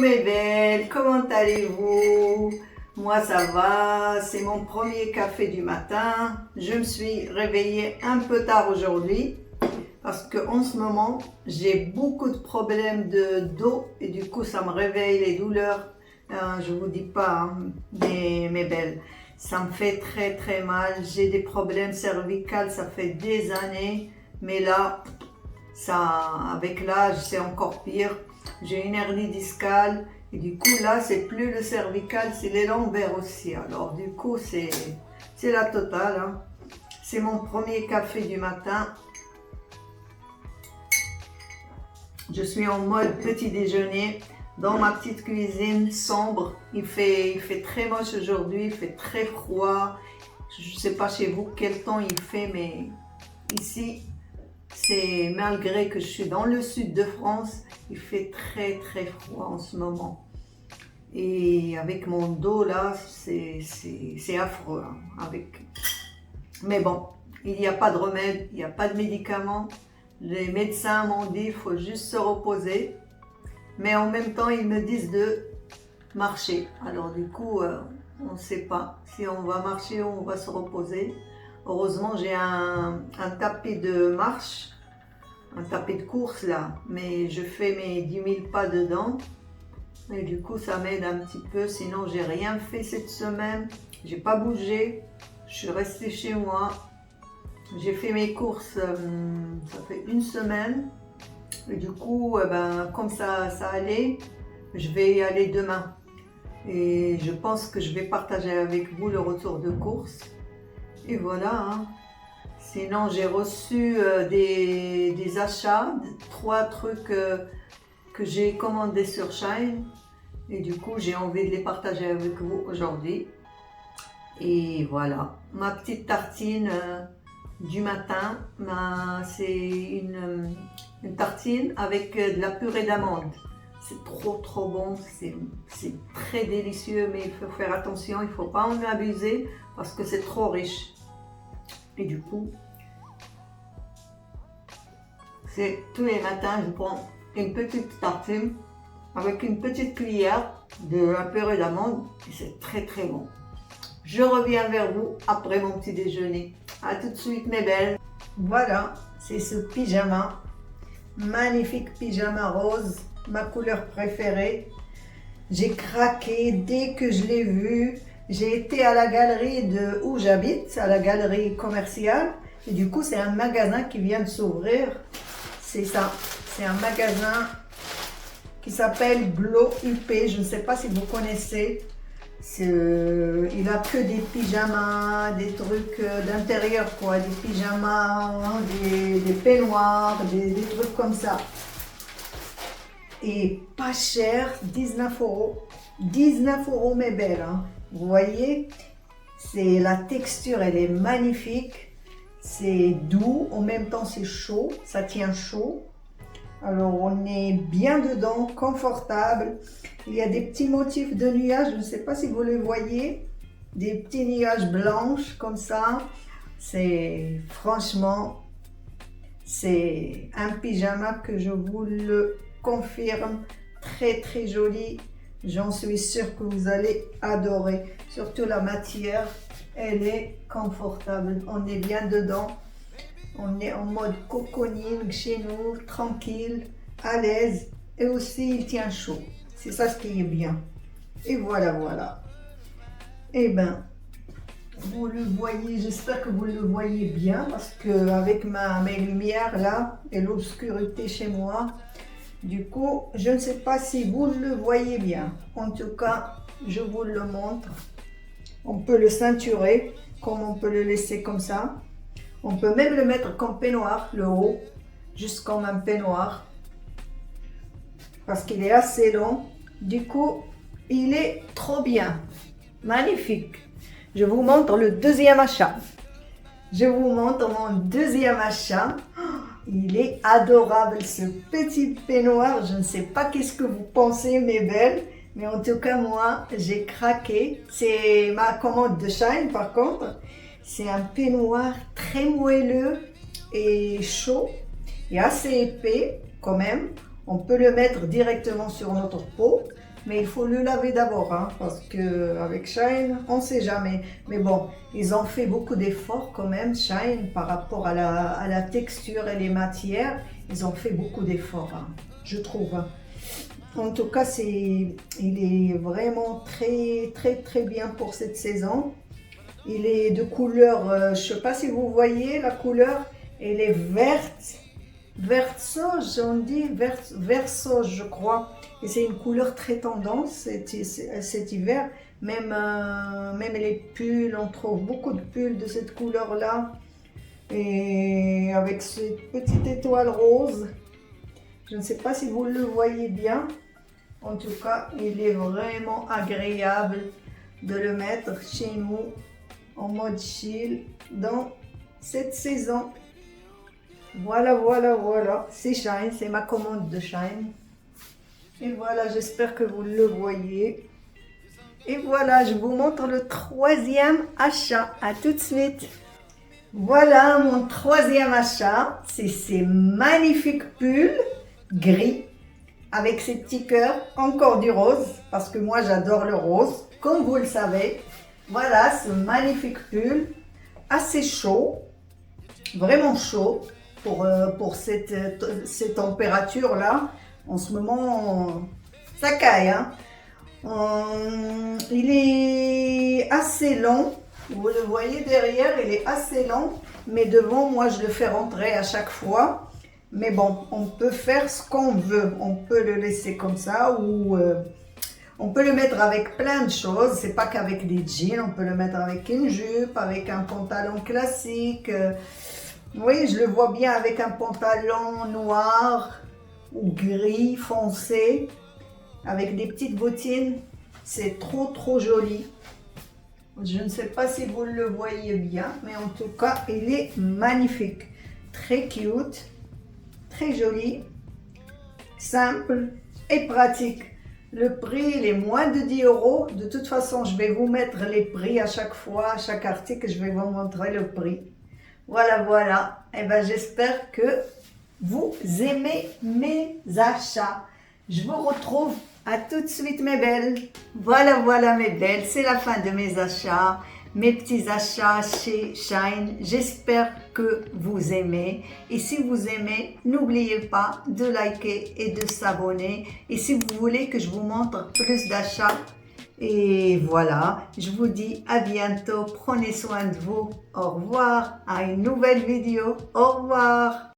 mes belles, comment allez-vous? Moi ça va, c'est mon premier café du matin. Je me suis réveillée un peu tard aujourd'hui parce que en ce moment j'ai beaucoup de problèmes de dos et du coup ça me réveille les douleurs. Je vous dis pas, hein, mes belles, ça me fait très mal. J'ai des problèmes cervicaux, ça fait des années, mais là, avec l'âge, c'est encore pire. J'ai une hernie discale et du coup là, c'est plus le cervical, c'est les lombaires aussi. Alors du coup, c'est la totale. Hein. C'est mon premier café du matin. Je suis en mode petit déjeuner dans ma petite cuisine sombre. Il fait très moche aujourd'hui, il fait très froid. Je ne sais pas chez vous quel temps il fait, mais ici, c'est malgré que je suis dans le sud de France, il fait très froid en ce moment. Et avec mon dos là, c'est affreux. Hein, Mais bon, il n'y a pas de remède, il n'y a pas de médicaments. Les médecins m'ont dit qu'il faut juste se reposer. Mais en même temps, ils me disent de marcher. Alors du coup, on ne sait pas si on va marcher ou on va se reposer. Heureusement, j'ai un tapis de marche, un tapis de course là. Mais je fais mes 10 000 pas dedans. Et du coup, ça m'aide un petit peu. Sinon, j'ai rien fait cette semaine. J'ai pas bougé. Je suis restée chez moi. J'ai fait mes courses, ça fait une semaine. Et du coup, comme ça allait, je vais y aller demain. Et je pense que je vais partager avec vous le retour de course. Et voilà. Hein. Sinon, j'ai reçu des achats, 3 trucs que j'ai commandés sur Shein. Et du coup, j'ai envie de les partager avec vous aujourd'hui. Et voilà, ma petite tartine du matin, c'est une tartine avec de la purée d'amande. C'est trop bon, c'est très délicieux, mais il faut faire attention, il ne faut pas en abuser parce que c'est trop riche. Et du coup, c'est tous les matins, je prends une petite tartine avec une petite cuillère de la purée d'amande et c'est très bon. Je reviens vers vous après mon petit déjeuner. A tout de suite mes belles. Voilà, c'est ce pyjama. Magnifique pyjama rose, ma couleur préférée. J'ai craqué dès que je l'ai vu. J'ai été à la galerie de où j'habite, à la galerie commerciale. Et du coup, c'est un magasin qui vient de s'ouvrir. C'est ça, c'est un magasin qui s'appelle Glow UP. Je ne sais pas si vous connaissez. Il a que des pyjamas, des trucs d'intérieur quoi, des pyjamas, des peignoirs, des trucs comme ça. Et pas cher, 19 €. 19 € mes belles, hein. Vous voyez, la texture elle est magnifique, c'est doux, en même temps c'est chaud, ça tient chaud. Alors on est bien dedans, confortable. Il y a des petits motifs de nuages, je ne sais pas si vous les voyez. Des petits nuages blanches comme ça. Franchement, c'est un pyjama que je vous le confirme. Très joli. J'en suis sûre que vous allez adorer. Surtout la matière, elle est confortable. On est bien dedans. On est en mode cocooning chez nous, tranquille, à l'aise. Et aussi, il tient chaud. C'est ça ce qui est bien. Et voilà. Eh bien, vous le voyez, j'espère que vous le voyez bien. Parce qu'avec mes lumières là, et l'obscurité chez moi, du coup, je ne sais pas si vous le voyez bien. En tout cas, je vous le montre. On peut le ceinturer, comme on peut le laisser comme ça. On peut même le mettre comme peignoir, le haut, juste comme un peignoir. Parce qu'il est assez long. Du coup, il est trop bien. Magnifique. Je vous montre le deuxième achat. Je vous montre mon deuxième achat. Il est adorable ce petit peignoir. Je ne sais pas qu'est-ce que vous pensez mes belles. Mais en tout cas, moi, j'ai craqué. C'est ma commande de Shein par contre. C'est un peignoir très moelleux et chaud et assez épais quand même. On peut le mettre directement sur notre peau. Mais il faut le laver d'abord, hein, parce que avec Shine, on ne sait jamais. Mais bon, ils ont fait beaucoup d'efforts quand même, Shine, par rapport à la texture et les matières. Ils ont fait beaucoup d'efforts, hein, je trouve. Hein. En tout cas, il est vraiment très, très, très bien pour cette saison. Il est de couleur, je ne sais pas si vous voyez la couleur, elle est verte. Verte sauge, on dit vert sauge, je crois. Et c'est une couleur très tendance cet hiver. Même les pulls, on trouve beaucoup de pulls de cette couleur-là. Et avec cette petite étoile rose. Je ne sais pas si vous le voyez bien. En tout cas, il est vraiment agréable de le mettre chez nous en mode chill dans cette saison. Voilà, voilà, voilà, c'est Shine, c'est ma commande de Shine. Et voilà, j'espère que vous le voyez. Et voilà, je vous montre le troisième achat. À tout de suite. Voilà mon troisième achat. C'est ces magnifiques pulls gris avec ces petits cœurs, encore du rose, parce que moi j'adore le rose, comme vous le savez. Voilà ce magnifique pull, assez chaud, vraiment chaud. Pour ces températures-là, en ce moment, ça caille. Hein. Il est assez long, vous le voyez derrière, il est assez long, mais devant, moi, je le fais rentrer à chaque fois. Mais bon, on peut faire ce qu'on veut. On peut le laisser comme ça ou on peut le mettre avec plein de choses. C'est pas qu'avec des jeans, on peut le mettre avec une jupe, avec un pantalon classique. Oui, je le vois bien avec un pantalon noir ou gris foncé, avec des petites bottines. C'est trop, trop joli. Je ne sais pas si vous le voyez bien, mais en tout cas, il est magnifique. Très cute, très joli, simple et pratique. Le prix, il est moins de 10 €. De toute façon, je vais vous mettre les prix à chaque fois, à chaque article, je vais vous montrer le prix. Voilà, voilà. Et ben, j'espère que vous aimez mes achats. Je vous retrouve à tout de suite, mes belles. Voilà, voilà, mes belles. C'est la fin de mes achats, mes petits achats chez Shine. J'espère que vous aimez. Et si vous aimez, n'oubliez pas de liker et de s'abonner. Et si vous voulez que je vous montre plus d'achats, et voilà, je vous dis à bientôt, prenez soin de vous, au revoir, à une nouvelle vidéo, au revoir.